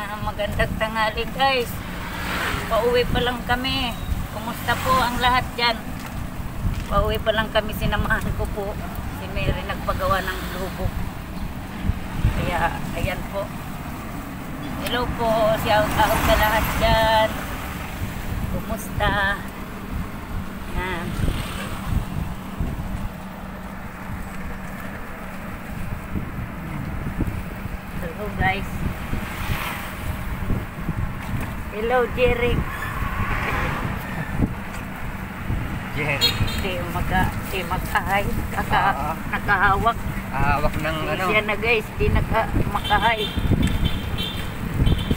Magandang tanghali guys. Pauwi pa lang kami. Kumusta po ang lahat dyan? Pauwi pa lang kami, sinamahan ko po si Mary nagpagawa ng lubok. Kaya ayan po. Hello po, shout out sa lahat dyan. Kumusta? Yan. Hello guys. Hello Jerry. Jerry. Di makahay. Nakahawak. Hawak ng ano. Siya na guys, di makahay.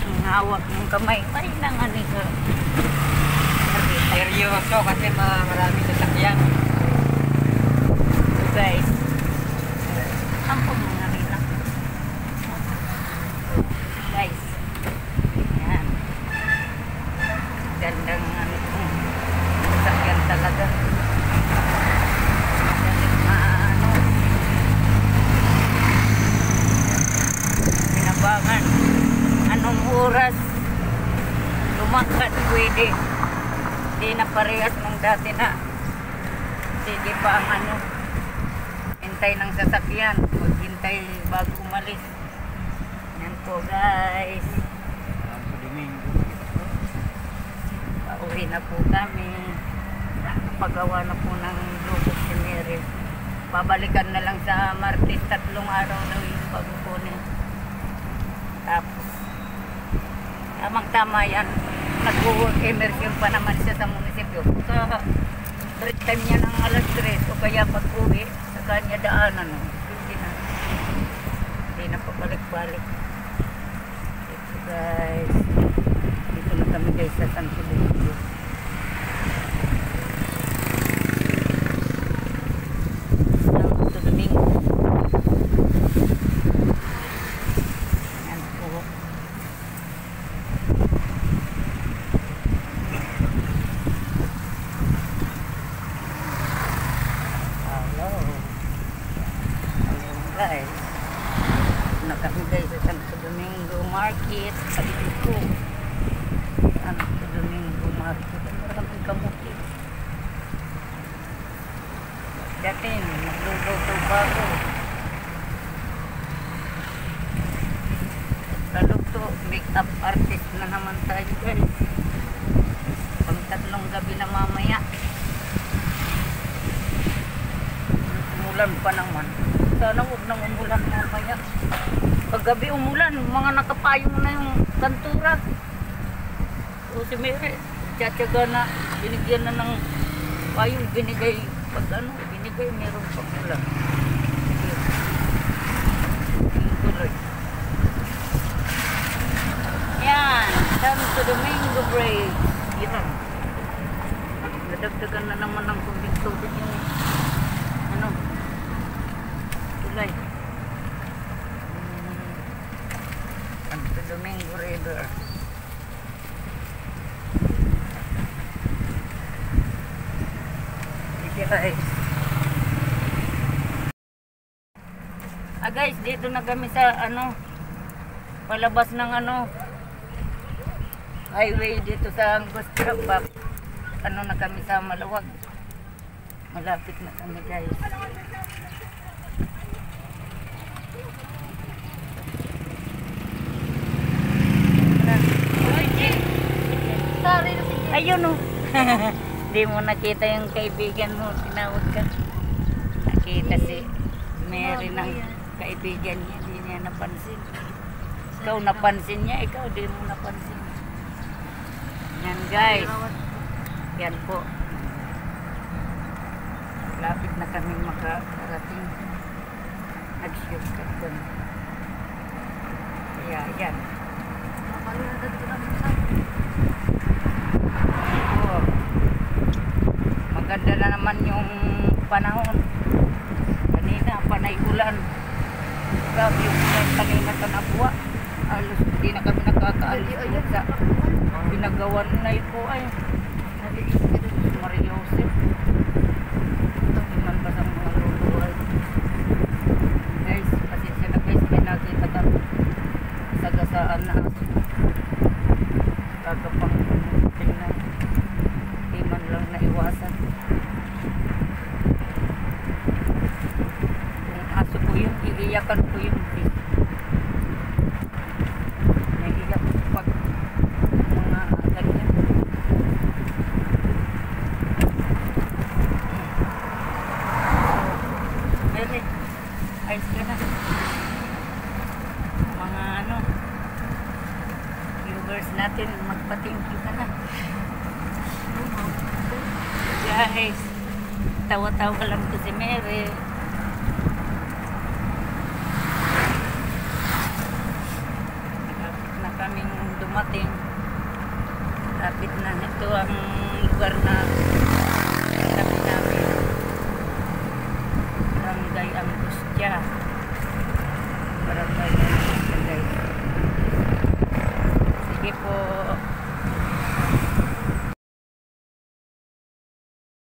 Ang hawak ng kamay. Ay, nangani ka. Seryoso kasi marami sasakyan. So guys, ang pumangari lang. Guys, yan. Gandang sasakyan talaga. Pinabangan. Anong oras lumakad pwede? Hindi na parehas nung dati na. Hindi pa ang hintay ng sasakyan. Maghintay bago umalis. Yan po guys. Pauwi na po kami. Pagawa na po ng lubok si Mary. Babalikan na lang sa Martes, 3 araw daw yung pagkukunin. Tapos tamang-tama yan. Nag-work immersion pa naman siya sa munisipyo. Sa break time niya ng alas 3 o kaya pag-uwi sa kanya daanan. Hindi na pabalik-balik. Ito guys. Dito na kami guys sa Santo Domingo. Santo Domingo. Yan po. Guys, nakakagay sa Santo Domingo Market sa dito. Santo Domingo Market, maraming kamuti. Dati nagluluto pa ako. Kaluto, make-up artist na naman tayo guys. Pang 3 gabi na mamaya. Umulan pa naman. Sana huwag nang umulan mamaya. Paggabi umulan, mga nakapayong na yung kantura. O si Mary, tsatsaga na, binigyan na ng payong, binigay, binigay, meron pang ulan. Yan, Santo Domingo Bridge. Yan. Nadagdagan na naman ng tubig yung tulay. Santo Domingo River. Sige guys. Guys, dito na kami sa palabas ng highway dito sa Angostura Park. Na kami sa Malawag. Malapit na kami guys. Ayun o. Hindi mo nakita yung kaibigan mo. Tinawag ka. Nakita si Mary ng kaibigan niya. Hindi niya napansin. Ikaw napansin niya. Ikaw di mo napansin. Yan guys. Yan po. Lapit na kami makarating. Nag-shortcut doon. Kaya yan. Maganda na naman yung panahon. Kanina, panay ulan. Grabe yung kanina sa Nabua. Alos, hindi na kami nakakaalis sa pinagawan na ito ay. Maria Joseph. Tingnan ba sa mga luluhay. Guys, pasensya na guys, may nakita kami. Saga sa alagaan na aso. Gagapang tingnan. Di man lang naiwasan. Kung aso ko yun, iiyakan ko yun. Naiiyak pag mga ganyan. Mary, ayos ka na. Mga ano, viewers natin, magpa-thank you ka na. Guys, tawa-tawa lang to si Mary. Lapit na kaming dumating. Lapit na ito ang lugar na